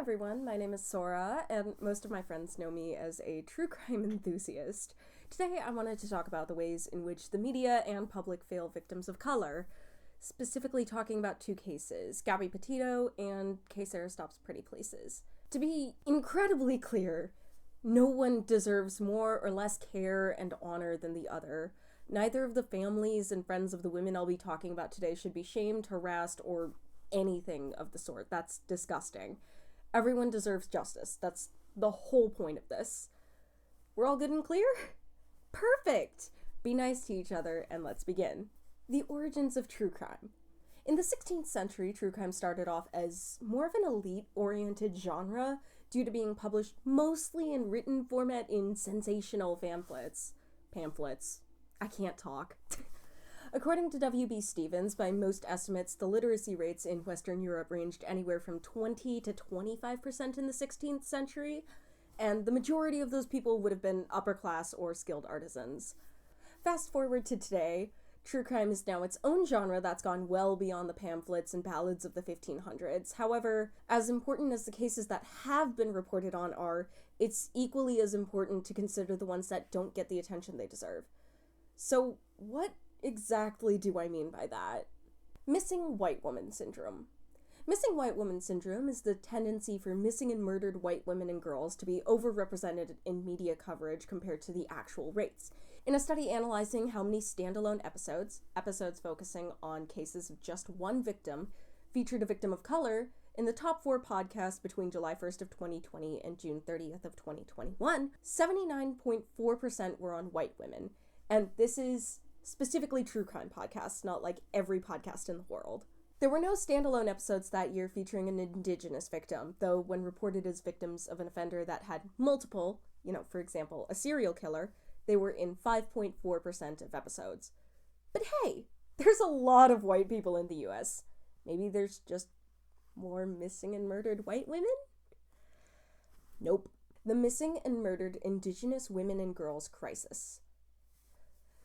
everyone, my name is Sora, and most of my friends know me as a true crime enthusiast. Today I wanted to talk about the ways in which the media and public fail victims of color, specifically talking about two cases, Gabby Petito and Kaysera Stops Pretty Places. To be incredibly clear, no one deserves more or less care and honor than the other. Neither of the families and friends of the women I'll be talking about today should be shamed, harassed, or anything of the sort. That's disgusting. Everyone deserves justice. That's the whole point of this. We're all good and clear? Perfect! Be nice to each other, and let's begin. The origins of true crime. In the 16th century, true crime started off as more of an elite-oriented genre due to being published mostly in written format in sensational pamphlets. I can't talk. According to W.B. Stevens, by most estimates, the literacy rates in Western Europe ranged anywhere from 20 to 25% in the 16th century, and the majority of those people would have been upper class or skilled artisans. Fast forward to today, true crime is now its own genre that's gone well beyond the pamphlets and ballads of the 1500s. However, as important as the cases that have been reported on are, it's equally as important to consider the ones that don't get the attention they deserve. So, what exactly do I mean by that? Missing white woman syndrome. Missing white woman syndrome is the tendency for missing and murdered white women and girls to be overrepresented in media coverage compared to the actual rates. In a study analyzing how many standalone episodes focusing on cases of just one victim, featured a victim of color, in the top 4 podcasts between July 1st of 2020 and June 30th of 2021, 79.4% were on white women. And this is specifically true crime podcasts, not like every podcast in the world. There were no standalone episodes that year featuring an Indigenous victim, though when reported as victims of an offender that had multiple, for example, a serial killer, they were in 5.4% of episodes. But hey, there's a lot of white people in the US. Maybe there's just more missing and murdered white women? Nope. The Missing and Murdered Indigenous Women and Girls Crisis.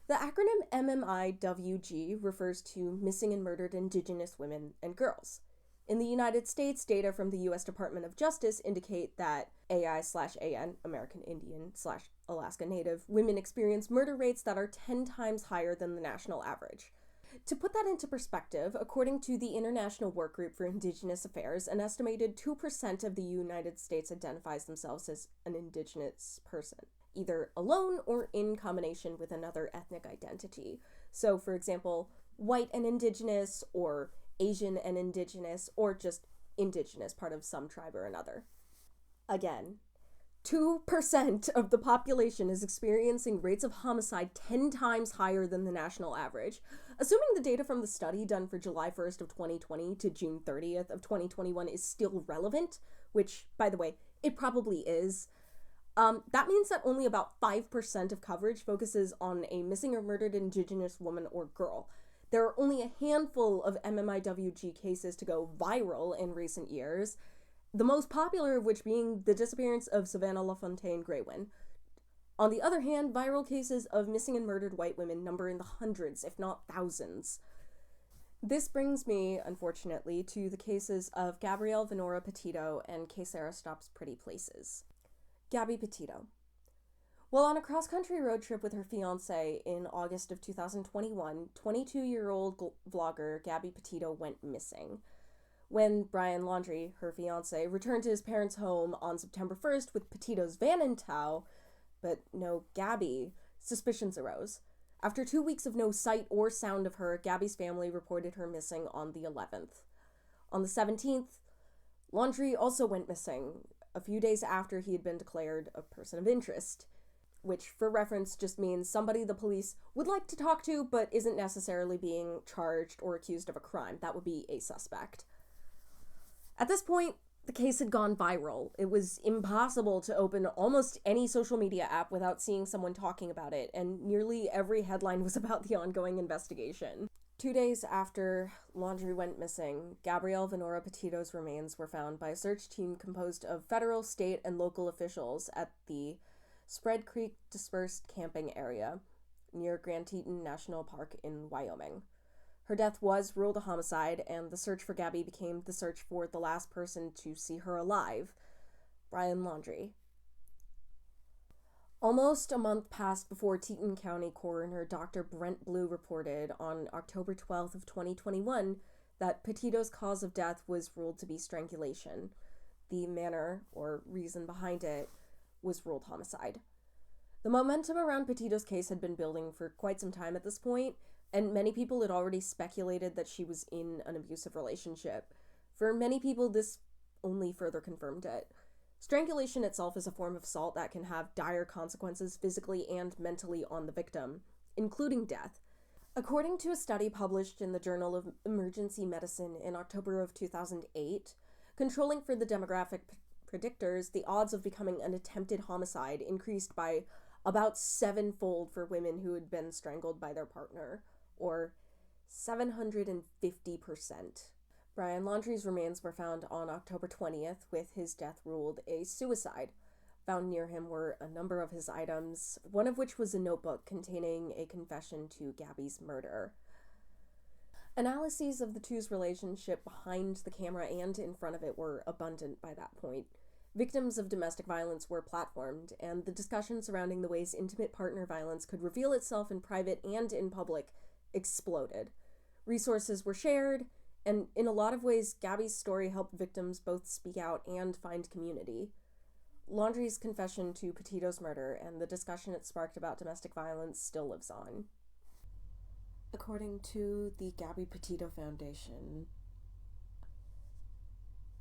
The acronym MMIWG refers to Missing and Murdered Indigenous Women and Girls. In the United States, data from the U.S. Department of Justice indicate that AI/AN, American Indian/Alaska Native, women experience murder rates that are 10 times higher than the national average. To put that into perspective, according to the International Workgroup for Indigenous Affairs, an estimated 2% of the United States identifies themselves as an Indigenous person, either alone or in combination with another ethnic identity. So, for example, white and Indigenous, or Asian and Indigenous, or just Indigenous, part of some tribe or another. Again, 2% of the population is experiencing rates of homicide 10 times higher than the national average. Assuming the data from the study done for July 1st of 2020 to June 30th of 2021 is still relevant, which, by the way, it probably is, that means that only about 5% of coverage focuses on a missing or murdered Indigenous woman or girl. There are only a handful of MMIWG cases to go viral in recent years, the most popular of which being the disappearance of Savannah LaFontaine Graywin. On the other hand, viral cases of missing and murdered white women number in the hundreds, if not thousands. This brings me, unfortunately, to the cases of Gabrielle Venora Petito and Kaysera Stops Pretty Places. Gabby Petito. While on a cross-country road trip with her fiancé in August of 2021, 22-year-old vlogger Gabby Petito went missing. When Brian Laundrie, her fiancé, returned to his parents' home on September 1st with Petito's van in tow, but no Gabby, suspicions arose. After 2 weeks of no sight or sound of her, Gabby's family reported her missing on the 11th. On the 17th, Laundrie also went missing, a few days after he had been declared a person of interest, which, for reference, just means somebody the police would like to talk to but isn't necessarily being charged or accused of a crime. That would be a suspect. At this point, the case had gone viral. It was impossible to open almost any social media app without seeing someone talking about it, and nearly every headline was about the ongoing investigation. 2 days after Laundrie went missing, Gabrielle Venora Petito's remains were found by a search team composed of federal, state, and local officials at the Spread Creek Dispersed Camping Area near Grand Teton National Park in Wyoming. Her death was ruled a homicide, and the search for Gabby became the search for the last person to see her alive, Brian Laundrie. Almost a month passed before Teton County Coroner Dr. Brent Blue reported on October 12th of 2021 that Petito's cause of death was ruled to be strangulation. The manner, or reason behind it, was ruled homicide. The momentum around Petito's case had been building for quite some time at this point, and many people had already speculated that she was in an abusive relationship. For many people, this only further confirmed it. Strangulation itself is a form of assault that can have dire consequences physically and mentally on the victim, including death. According to a study published in the Journal of Emergency Medicine in October of 2008, controlling for the demographic predictors, the odds of becoming an attempted homicide increased by about 7-fold for women who had been strangled by their partner, or 750%. Brian Laundrie's remains were found on October 20th, with his death ruled a suicide. Found near him were a number of his items, one of which was a notebook containing a confession to Gabby's murder. Analyses of the two's relationship behind the camera and in front of it were abundant by that point. Victims of domestic violence were platformed, and the discussion surrounding the ways intimate partner violence could reveal itself in private and in public exploded. Resources were shared, and in a lot of ways, Gabby's story helped victims both speak out and find community. Laundrie's confession to Petito's murder and the discussion it sparked about domestic violence still lives on. According to the Gabby Petito Foundation,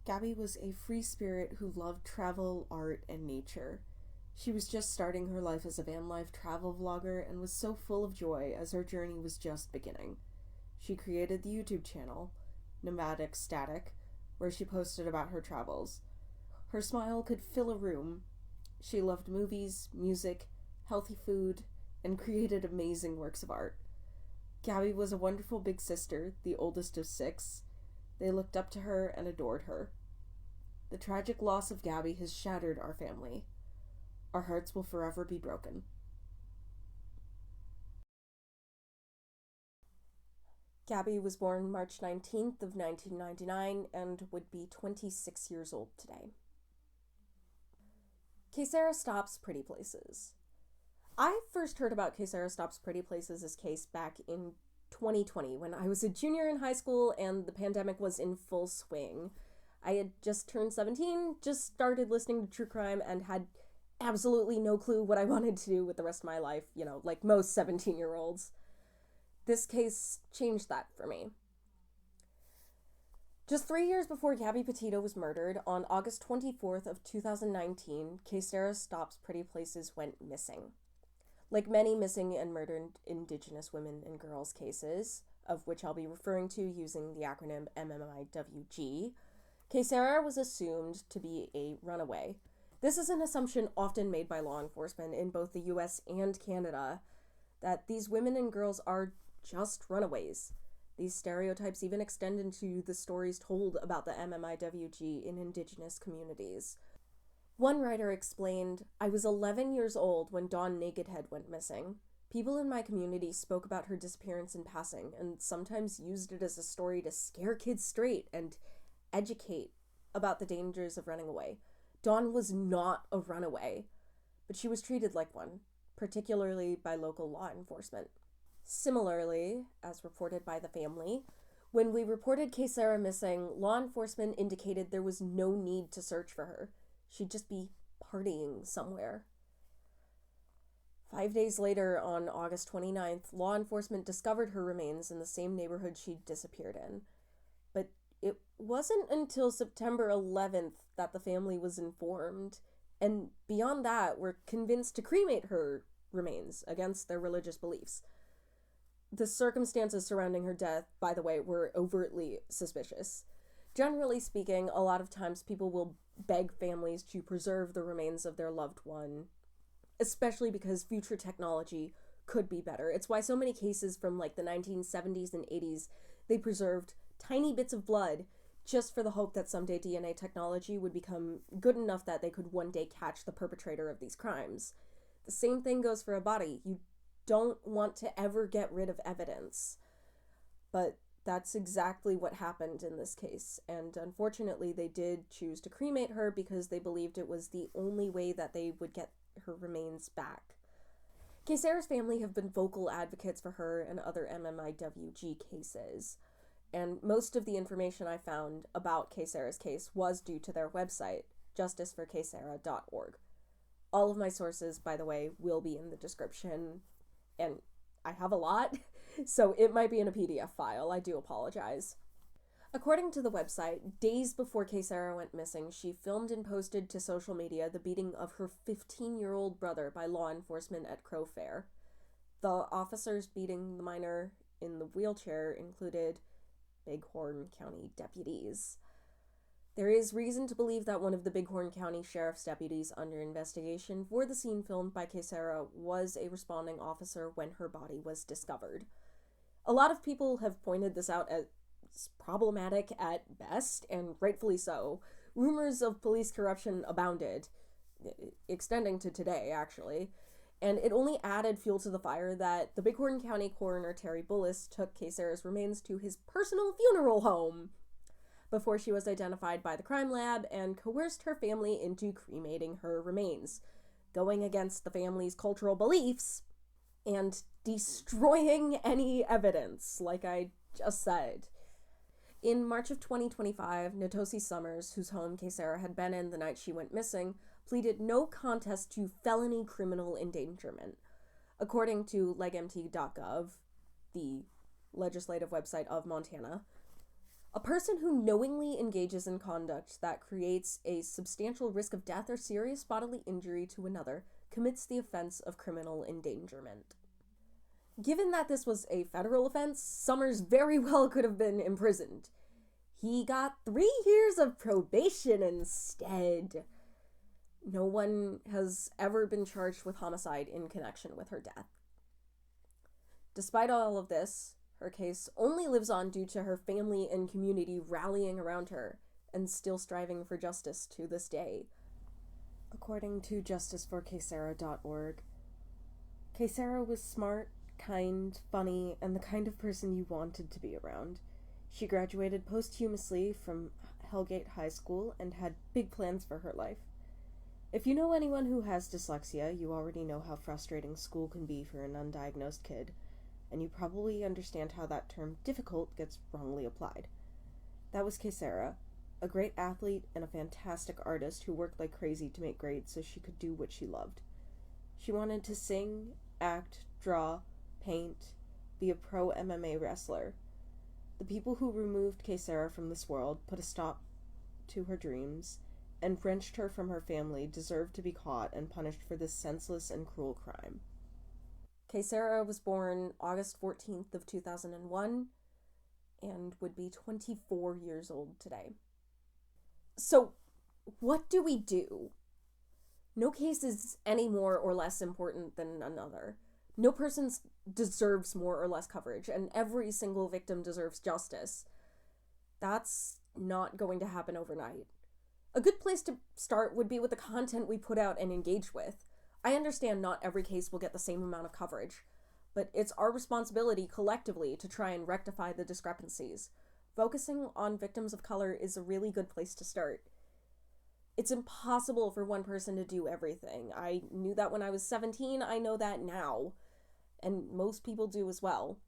Gabby was a free spirit who loved travel, art, and nature. She was just starting her life as a van life travel vlogger and was so full of joy as her journey was just beginning. She created the YouTube channel, Nomadic Static, where she posted about her travels. Her smile could fill a room. She loved movies, music, healthy food, and created amazing works of art. Gabby was a wonderful big sister, the oldest of 6. They looked up to her and adored her. The tragic loss of Gabby has shattered our family. Our hearts will forever be broken. Gabby was born March 19th of 1999 and would be 26 years old today. Kaysera Stops Pretty Places. I first heard about Kaysera Stops Pretty Places' case back in 2020 when I was a junior in high school and the pandemic was in full swing. I had just turned 17, just started listening to true crime, and had absolutely no clue what I wanted to do with the rest of my life, like most 17-year-olds. This case changed that for me. Just 3 years before Gabby Petito was murdered, on August 24th of 2019, Kaysera Stops Pretty Places went missing. Like many missing and murdered Indigenous women and girls cases, of which I'll be referring to using the acronym MMIWG, Kaysera was assumed to be a runaway. This is an assumption often made by law enforcement in both the US and Canada, that these women and girls are just runaways. These stereotypes even extend into the stories told about the MMIWG in Indigenous communities. One writer explained, "I was 11 years old when Dawn Nakedhead went missing. People in my community spoke about her disappearance in passing and sometimes used it as a story to scare kids straight and educate about the dangers of running away. Dawn was not a runaway, but she was treated like one, particularly by local law enforcement." Similarly, as reported by the family, when we reported Kaysera missing, law enforcement indicated there was no need to search for her. She'd just be partying somewhere. 5 days later, on August 29th, law enforcement discovered her remains in the same neighborhood she'd disappeared in. But it wasn't until September 11th that the family was informed, and beyond that, were convinced to cremate her remains against their religious beliefs. The circumstances surrounding her death, by the way, were overtly suspicious. Generally speaking, a lot of times people will beg families to preserve the remains of their loved one, especially because future technology could be better. It's why so many cases from like the 1970s and 80s, they preserved tiny bits of blood just for the hope that someday DNA technology would become good enough that they could one day catch the perpetrator of these crimes. The same thing goes for a body. You don't want to ever get rid of evidence. But that's exactly what happened in this case, and unfortunately they did choose to cremate her because they believed it was the only way that they would get her remains back. Kaysera's family have been vocal advocates for her and other MMIWG cases, and most of the information I found about Kaysera's case was due to their website, justiceforkaysera.org. All of my sources, by the way, will be in the description, and I have a lot, so it might be in a PDF file. I do apologize. According to the website, days before Kaysera went missing, she filmed and posted to social media the beating of her 15-year-old brother by law enforcement at Crow Fair. The officers beating the minor in the wheelchair included Bighorn County deputies. There is reason to believe that one of the Bighorn County Sheriff's deputies under investigation for the scene filmed by Kaysera was a responding officer when her body was discovered. A lot of people have pointed this out as problematic at best, and rightfully so. Rumors of police corruption abounded, extending to today, actually, and it only added fuel to the fire that the Bighorn County coroner Terry Bullis took Kaysera's remains to his personal funeral home before she was identified by the crime lab and coerced her family into cremating her remains, going against the family's cultural beliefs and destroying any evidence, like I just said. In March of 2025, Natosi Summers, whose home Kaysera had been in the night she went missing, pleaded no contest to felony criminal endangerment. According to legmt.gov, the legislative website of Montana, a person who knowingly engages in conduct that creates a substantial risk of death or serious bodily injury to another commits the offense of criminal endangerment. Given that this was a federal offense, Summers very well could have been imprisoned. He got 3 years of probation instead. No one has ever been charged with homicide in connection with her death. Despite all of this, her case only lives on due to her family and community rallying around her and still striving for justice to this day. According to justiceforkaysera.org, Kaysera was smart, kind, funny, and the kind of person you wanted to be around. She graduated posthumously from Hellgate High School and had big plans for her life. If you know anyone who has dyslexia, you already know how frustrating school can be for an undiagnosed kid, and you probably understand how that term difficult gets wrongly applied. That was Kaysera, a great athlete and a fantastic artist who worked like crazy to make grades so she could do what she loved. She wanted to sing, act, draw, paint, be a pro MMA wrestler. The people who removed Kaysera from this world, put a stop to her dreams, and wrenched her from her family deserved to be caught and punished for this senseless and cruel crime. Kaysera was born August 14th of 2001 and would be 24 years old today. So, what do we do? No case is any more or less important than another. No person deserves more or less coverage, and every single victim deserves justice. That's not going to happen overnight. A good place to start would be with the content we put out and engage with. I understand not every case will get the same amount of coverage, but it's our responsibility collectively to try and rectify the discrepancies. Focusing on victims of color is a really good place to start. It's impossible for one person to do everything. I knew that when I was 17, I know that now, and most people do as well.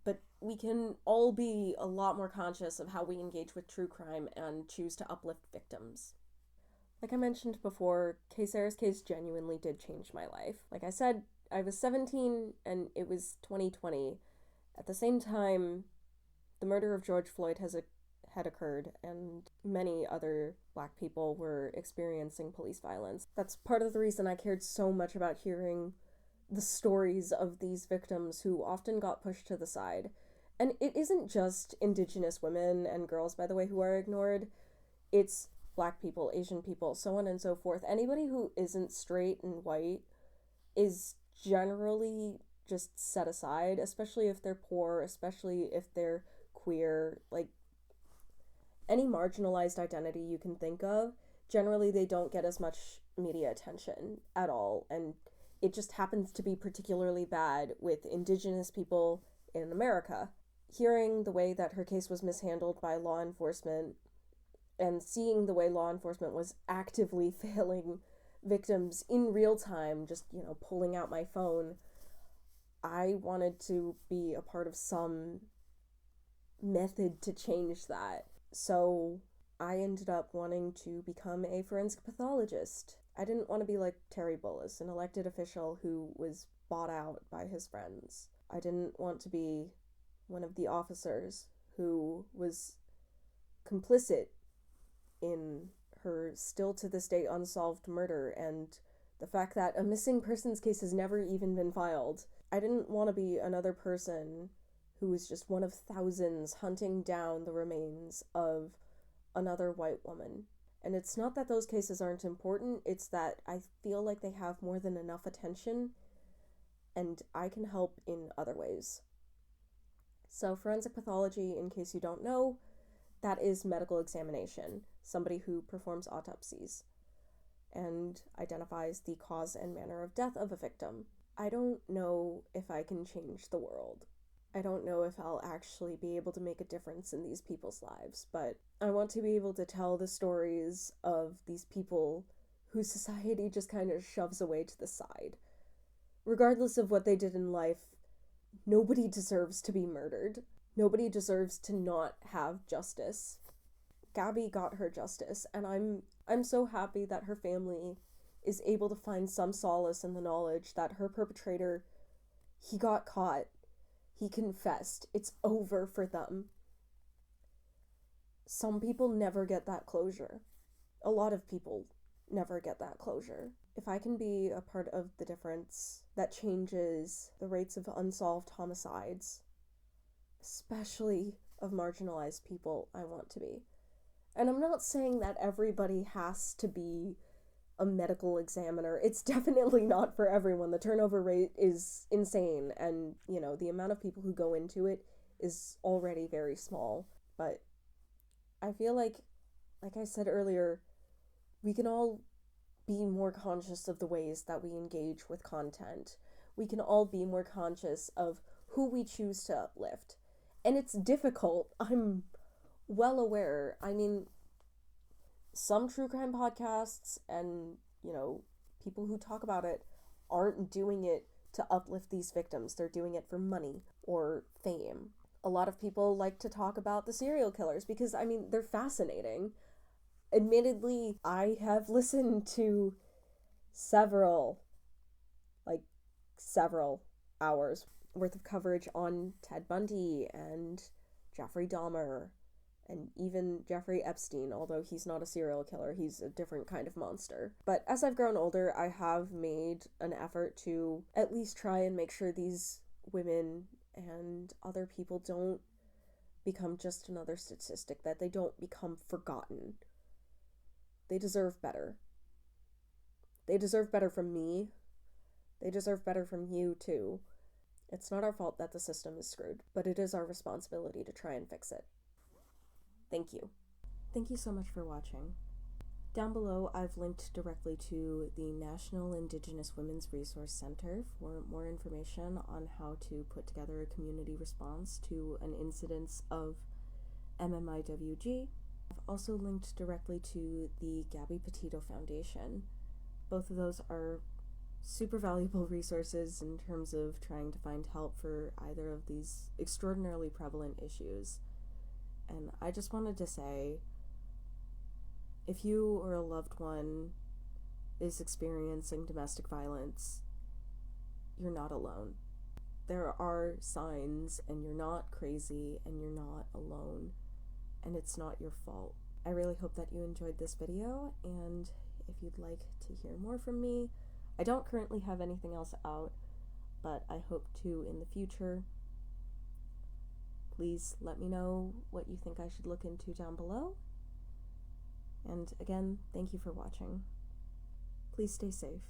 But we can all be a lot more conscious of how we engage with true crime and choose to uplift victims. Like I mentioned before, Kaysera's case genuinely did change my life. Like I said, I was 17 and it was 2020. At the same time, the murder of George Floyd had occurred and many other Black people were experiencing police violence. That's part of the reason I cared so much about hearing the stories of these victims who often got pushed to the side. And it isn't just Indigenous women and girls, by the way, who are ignored. It's Black people, Asian people, so on and so forth. Anybody who isn't straight and white is generally just set aside, especially if they're poor, especially if they're queer. Like, any marginalized identity you can think of, generally they don't get as much media attention at all, and it just happens to be particularly bad with Indigenous people in America. hearing the way that her case was mishandled by law enforcement and seeing the way law enforcement was actively failing victims in real time, just, pulling out my phone, I wanted to be a part of some method to change that. So I ended up wanting to become a forensic pathologist. I didn't want to be like Terry Bullis, an elected official who was bought out by his friends. I didn't want to be one of the officers who was complicit in her still to this day unsolved murder and the fact that a missing persons case has never even been filed. I didn't want to be another person who was just one of thousands hunting down the remains of another white woman. And it's not that those cases aren't important, it's that I feel like they have more than enough attention, and I can help in other ways. So forensic pathology, in case you don't know, that is medical examination, somebody who performs autopsies and identifies the cause and manner of death of a victim. I don't know if I can change the world. I don't know if I'll actually be able to make a difference in these people's lives, but I want to be able to tell the stories of these people who society just kind of shoves away to the side. Regardless of what they did in life, nobody deserves to be murdered. Nobody deserves to not have justice. Gabby got her justice, and I'm so happy that her family is able to find some solace in the knowledge that her perpetrator, he got caught. He confessed. It's over for them. Some people never get that closure. A lot of people never get that closure. If I can be a part of the difference that changes the rates of unsolved homicides, especially of marginalized people, I want to be. And I'm not saying that everybody has to be a medical examiner. It's definitely not for everyone. The turnover rate is insane, and, the amount of people who go into it is already very small. But I feel like I said earlier, we can all be more conscious of the ways that we engage with content. We can all be more conscious of who we choose to uplift. And it's difficult. I'm well aware. I mean, some true crime podcasts and, people who talk about it aren't doing it to uplift these victims. They're doing it for money or fame. A lot of people like to talk about the serial killers because, they're fascinating. Admittedly, I have listened to several hours worth of coverage on Ted Bundy and Jeffrey Dahmer and even Jeffrey Epstein, although he's not a serial killer, he's a different kind of monster. But as I've grown older, I have made an effort to at least try and make sure these women and other people don't become just another statistic, that they don't become forgotten. They deserve better. They deserve better from me. They deserve better from you, too. It's not our fault that the system is screwed, but it is our responsibility to try and fix it. Thank you. Thank you so much for watching. Down below, I've linked directly to the National Indigenous Women's Resource Center for more information on how to put together a community response to an incidence of MMIWG. I've also linked directly to the Gabby Petito Foundation. Both of those are super valuable resources in terms of trying to find help for either of these extraordinarily prevalent issues. And I just wanted to say, if you or a loved one is experiencing domestic violence, you're not alone. There are signs, and you're not crazy, and you're not alone, and it's not your fault. I really hope that you enjoyed this video, and if you'd like to hear more from me, I don't currently have anything else out, but I hope to in the future. Please let me know what you think I should look into down below. And again, thank you for watching. Please stay safe.